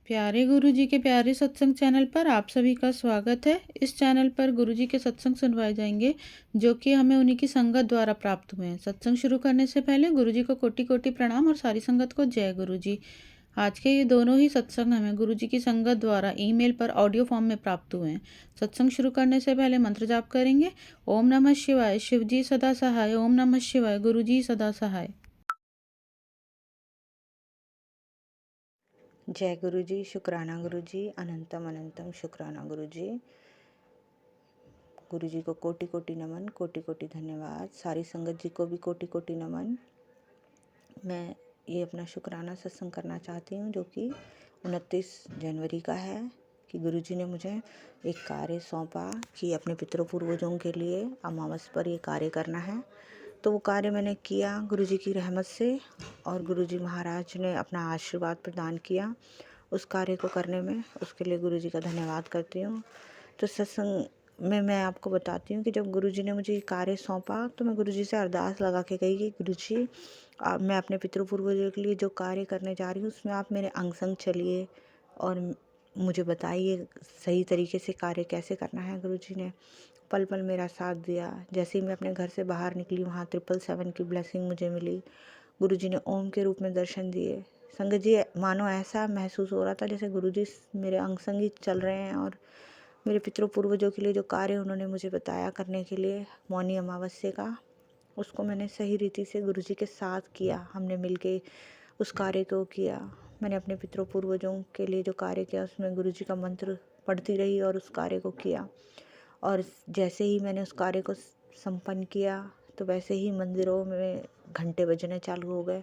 प्यारे गुरुजी के प्यारे सत्संग चैनल पर आप सभी का स्वागत है। इस चैनल पर गुरुजी के सत्संग सुनवाए जाएंगे जो कि हमें उन्हीं की संगत द्वारा प्राप्त हुए हैं। सत्संग शुरू करने से पहले गुरुजी को कोटि कोटि प्रणाम और सारी संगत को जय गुरुजी। आज के ये दोनों ही सत्संग हमें गुरुजी की संगत द्वारा ईमेल पर ऑडियो फॉर्म में प्राप्त हुए हैं। सत्संग शुरू करने से पहले मंत्र जाप करेंगे। ओम नमः शिवाय, शिवजी सदा सहाय। ओम नमः शिवाय, गुरुजी सदा सहाय। जय गुरु जी, शुक्राना गुरु जी, अनंतम अनंतम शुक्राना गुरु जी। गुरु जी को कोटि कोटि नमन, कोटि कोटि धन्यवाद। सारी संगत जी को भी कोटि कोटि नमन। मैं ये अपना शुक्राना सत्संग करना चाहती हूँ जो कि 29 जनवरी का है कि गुरु जी ने मुझे एक कार्य सौंपा कि अपने पितरों पूर्वजों के लिए अमावस पर ये कार्य करना है। तो वो कार्य मैंने किया गुरु जी की रहमत से, और गुरु जी महाराज ने अपना आशीर्वाद प्रदान किया उस कार्य को करने में। उसके लिए गुरु जी का धन्यवाद करती हूँ। तो सत्संग में मैं आपको बताती हूँ कि जब गुरु जी ने मुझे ये कार्य सौंपा तो मैं गुरु जी से अरदास लगा के गई कि गुरु जी मैं अपने पितरों पूर्वजों के लिए जो कार्य करने जा रही हूँ उसमें आप मेरे अंग संग चलिए और मुझे बताइए सही तरीके से कार्य कैसे करना है। गुरु जी ने पल पल मेरा साथ दिया। जैसे ही मैं अपने घर से बाहर निकली वहाँ 777 की ब्लेसिंग मुझे मिली। गुरु जी ने ओम के रूप में दर्शन दिए। संगत जी, मानो ऐसा महसूस हो रहा था जैसे गुरु जी मेरे अंग संग ही चल रहे हैं और मेरे पितरों पूर्वजों के लिए जो कार्य उन्होंने मुझे बताया करने के लिए मौनी अमावस्या का, उसको मैंने सही रीति से गुरु जी के साथ किया। हमने मिलके उस कार्य को किया। मैंने अपने पितरों पूर्वजों के लिए जो कार्य किया उसमें गुरु जी का मंत्र पढ़ती रही और उस कार्य को किया। और जैसे ही मैंने उस कार्य को संपन्न किया तो वैसे ही मंदिरों में घंटे बजने चालू हो गए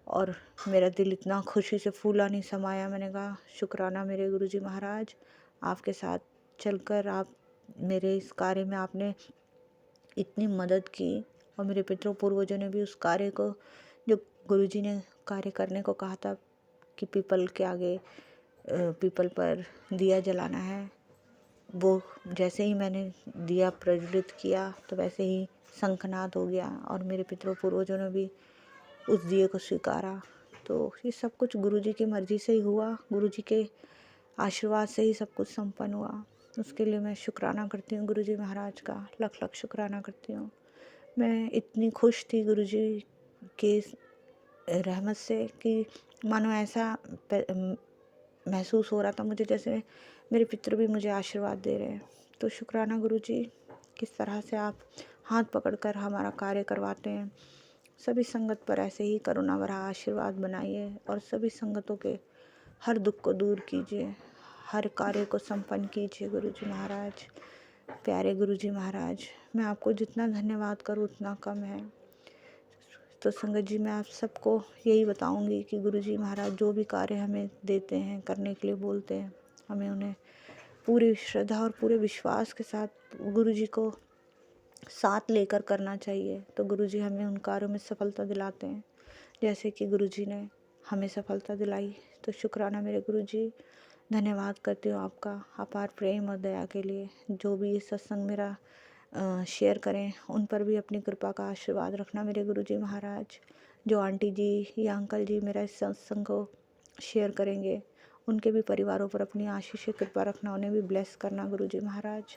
और मेरा दिल इतना खुशी से फूला नहीं समाया। मैंने कहा शुक्राना मेरे गुरुजी महाराज, आपके साथ चलकर आप मेरे इस कार्य में आपने इतनी मदद की। और मेरे पितरों पूर्वजों ने भी उस कार्य को, जो गुरुजी ने कार्य करने को कहा था कि पीपल के आगे पीपल पर दिया जलाना है, वो जैसे ही मैंने दिया प्रज्वलित किया तो वैसे ही शंखनाद हो गया और मेरे पितरों पूर्वजों ने भी उस दिए को स्वीकारा। तो ये सब कुछ गुरुजी की मर्ज़ी से ही हुआ, गुरुजी के आशीर्वाद से ही सब कुछ संपन्न हुआ। उसके लिए मैं शुक्राना करती हूँ गुरुजी महाराज का, लख लख शुक्राना करती हूँ। मैं इतनी खुश थी गुरुजी के रहमत से कि मानो ऐसा महसूस हो रहा था मुझे जैसे मेरे पितर भी मुझे आशीर्वाद दे रहे हैं। तो शुक्राना गुरुजी, किस तरह से आप हाथ पकड़कर हमारा कार्य करवाते हैं। सभी संगत पर ऐसे ही करुणा भरा आशीर्वाद बनाइए और सभी संगतों के हर दुख को दूर कीजिए, हर कार्य को संपन्न कीजिए गुरुजी महाराज। प्यारे गुरुजी महाराज, मैं आपको जितना धन्यवाद करूँ उतना कम है। तो संगत जी, मैं आप सबको यही बताऊंगी कि गुरुजी महाराज जो भी कार्य हमें देते हैं करने के लिए बोलते हैं, हमें उन्हें पूरी श्रद्धा और पूरे विश्वास के साथ गुरुजी को साथ लेकर करना चाहिए। तो गुरुजी हमें उन कार्यों में सफलता दिलाते हैं जैसे कि गुरुजी ने हमें सफलता दिलाई। तो शुक्राना मेरे गुरुजी, धन्यवाद करती हूँ आपका अपार प्रेम और दया के लिए। जो भी ये सत्संग मेरा शेयर करें उन पर भी अपनी कृपा का आशीर्वाद रखना मेरे गुरुजी महाराज। जो आंटी जी या अंकल जी मेरा इस सत्संग को शेयर करेंगे उनके भी परिवारों पर अपनी आशीष कृपा रखना, उन्हें भी ब्लेस करना गुरुजी महाराज।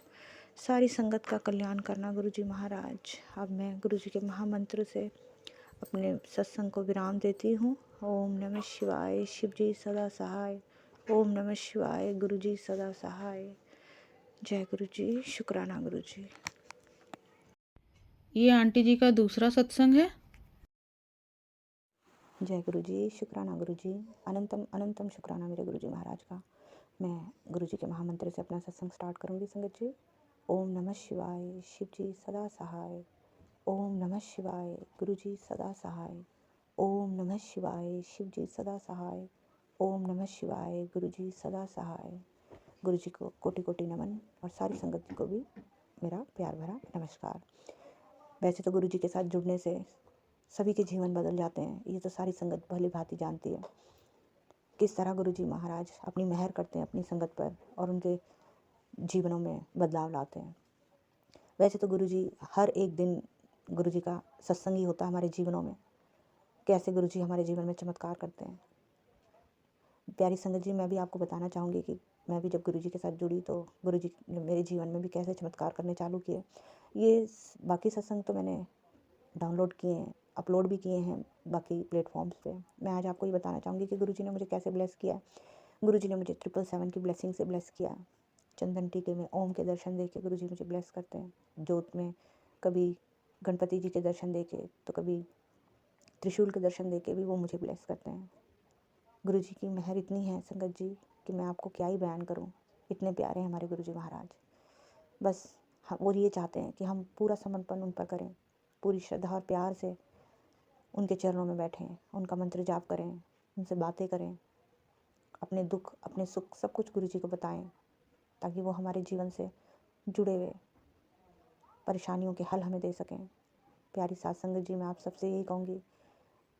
सारी संगत का कल्याण करना गुरुजी महाराज। अब मैं गुरुजी के महामंत्र से अपने सत्संग को विराम देती हूँ। ओम नमः शिवाय, शिवजी सदा सहाय। ओम नमः शिवाय, गुरुजी सदा सहाय। जय गुरुजी, शुक्राना गुरुजी। ये आंटी जी का दूसरा सत्संग है। जय गुरुजी, शुक्राना गुरुजी, अनंतम अनंतम शुक्राना मेरे गुरुजी महाराज का। मैं गुरुजी के महामंत्र से अपना सत्संग स्टार्ट करूँगी संगत जी। ओम नमः शिवाय, शिवजी सदा सहाय। ओम नमः शिवाय, गुरुजी सदा सहाय। ओम नमः शिवाय, शिवजी सदा सहाय। ओम नमः शिवाय, गुरुजी सदा सहाय। गुरुजी को कोटि कोटि नमन और सारी संगत को भी मेरा प्यार भरा नमस्कार। वैसे तो गुरुजी के साथ जुड़ने से सभी के जीवन बदल जाते हैं, ये तो सारी संगत भली भांति जानती है किस तरह गुरुजी महाराज अपनी मेहर करते हैं अपनी संगत पर और उनके जीवनों में बदलाव लाते हैं। वैसे तो गुरुजी हर एक दिन गुरुजी का सत्संग ही होता है हमारे जीवनों में। कैसे गुरुजी हमारे जीवन में चमत्कार करते हैं। प्यारी संगत जी, मैं भी आपको बताना चाहूँगी कि मैं भी जब गुरुजी के साथ जुड़ी तो गुरुजी ने मेरे जीवन में भी कैसे चमत्कार करने चालू किए। ये बाकी सत्संग तो मैंने डाउनलोड किए हैं, अपलोड भी किए हैं बाकी प्लेटफॉर्म्स पे। मैं आज आपको ये बताना चाहूँगी कि गुरुजी ने मुझे कैसे ब्लेस किया। गुरुजी ने मुझे 777 की ब्लेसिंग से ब्लेस किया। चंदन टीके में ओम के दर्शन दे के गुरुजी मुझे ब्लेस करते हैं। जोत में कभी गणपति जी के दर्शन दे के, तो कभी त्रिशूल के दर्शन दे के भी वो मुझे ब्लेस करते हैं। गुरुजी की मेहर इतनी है संगत जी कि मैं आपको क्या ही बयान करूं। इतने प्यारे हैं हमारे गुरुजी महाराज। बस वो ये चाहते हैं कि हम पूरा समर्पण उन पर करें, पूरी श्रद्धा और प्यार से उनके चरणों में बैठें, उनका मंत्र जाप करें, उनसे बातें करें, अपने दुख अपने सुख सब कुछ गुरुजी को बताएं, ताकि वो हमारे जीवन से जुड़े हुए परेशानियों के हल हमें दे सकें। प्यारी साथ संगत जी, मैं आप सबसे यही कहूँगी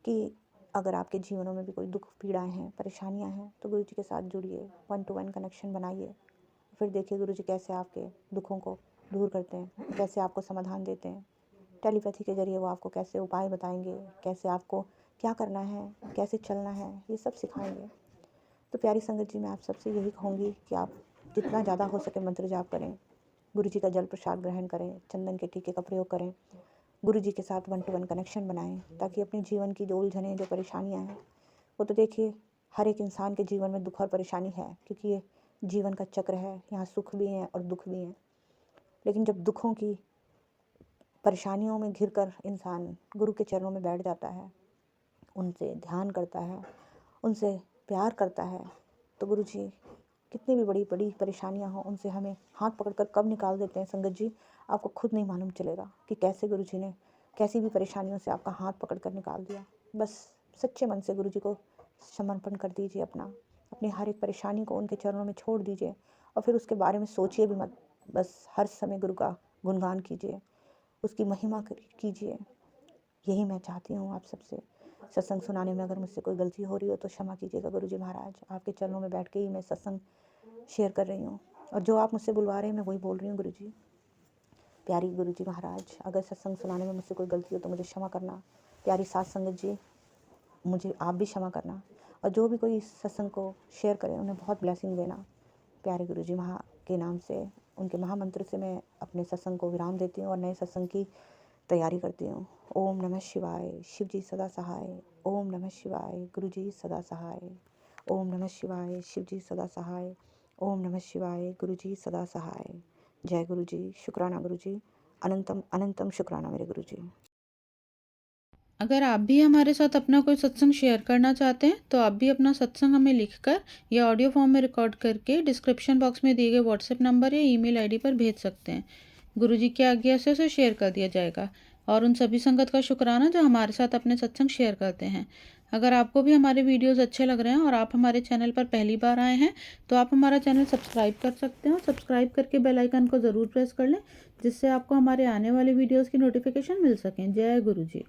कि अगर आपके जीवनों में भी कोई दुख पीड़ाएं हैं, परेशानियां हैं, तो गुरुजी के साथ जुड़िए, 1-to-1 कनेक्शन बनाइए। फिर देखिए गुरुजी कैसे आपके दुखों को दूर करते हैं, कैसे आपको समाधान देते हैं। टेलीपैथी के जरिए वो आपको कैसे उपाय बताएंगे, कैसे आपको क्या करना है, कैसे चलना है, ये सब सिखाएंगे। तो प्यारी संगत जी, मैं आप सबसे यही कहूँगी कि आप जितना ज़्यादा हो सके मंत्र जाप करें, गुरुजी का जल प्रसाद ग्रहण करें, चंदन के टीके का प्रयोग करें, गुरुजी के साथ 1-to-1 कनेक्शन बनाएं, ताकि अपने जीवन की जो उलझनें, जो परेशानियां हैं, वो तो देखिए हर एक इंसान के जीवन में दुख और परेशानी है, क्योंकि ये जीवन का चक्र है। यहाँ सुख भी हैं और दुख भी हैं। लेकिन जब दुखों की परेशानियों में घिरकर इंसान गुरु के चरणों में बैठ जाता है, उनसे ध्यान करता है, उनसे प्यार करता है, तो गुरुजी कितनी भी बड़ी बड़ी परेशानियां हों, उनसे हमें हाथ पकड़कर कब निकाल देते हैं संगत जी, आपको खुद नहीं मालूम चलेगा कि कैसे गुरुजी ने कैसी भी परेशानियों से आपका हाथ पकड़कर निकाल दिया। बस सच्चे मन से गुरुजी को समर्पण कर दीजिए अपनी हर एक परेशानी को उनके चरणों में छोड़ दीजिए, और फिर उसके बारे में सोचिए भी मत। बस हर समय गुरु का गुणगान कीजिए, उसकी महिमा कीजिए। यही मैं चाहती हूँ आप सबसे। सत्संग सुनाने में अगर मुझसे कोई गलती हो रही हो तो क्षमा कीजिएगा गुरुजी महाराज। आपके चरणों में बैठ के ही मैं सत्संग शेयर कर रही हूँ, और जो आप मुझसे बुलवा रहे हैं मैं वही बोल रही हूँ। गुरुजी, प्यारी गुरुजी महाराज, अगर सत्संग सुनाने में मुझसे कोई गलती हो तो मुझे क्षमा करना। प्यारी साथ संगत जी, मुझे आप भी क्षमा करना, और जो भी कोई इस सत्संग को शेयर करे उन्हें बहुत ब्लेसिंग देना। प्यारे गुरुजी महा के नाम से, उनके महामंत्र से मैं अपने सत्संग को विराम देती हूँ और नए सत्संग की तैयारी करती हूँ। ओम नमः शिवाय, शिव जी सदा सहाय। ओम नमः शिवाय, गुरु जी सदा सहाय। ओम नमः शिवाय, शिव जी सदा सहाय। ओम नमः शिवाय, गुरु जी सदा सहाय। जय गुरु जी, शुक्राना गुरु जी, अनंतम अनंतम शुक्राना मेरे गुरु जी। अगर आप भी हमारे साथ अपना कोई सत्संग शेयर करना चाहते हैं तो आप भी अपना सत्संग हमें लिखकर या ऑडियो फॉर्म में रिकॉर्ड करके डिस्क्रिप्शन बॉक्स में दिए गए व्हाट्सएप नंबर या ईमेल आईडी पर भेज सकते हैं। गुरुजी की आज्ञा से उसे शेयर कर दिया जाएगा। और उन सभी संगत का शुक्राना जो हमारे साथ अपने सत्संग शेयर करते हैं। अगर आपको भी हमारे वीडियोस अच्छे लग रहे हैं और आप हमारे चैनल पर पहली बार आए हैं तो आप हमारा चैनल सब्सक्राइब कर सकते हैं, और सब्सक्राइब करके बेल आइकन को ज़रूर प्रेस कर लें, जिससे आपको हमारे आने वाले वीडियोज़ की नोटिफिकेशन मिल सकें। जय गुरु जी।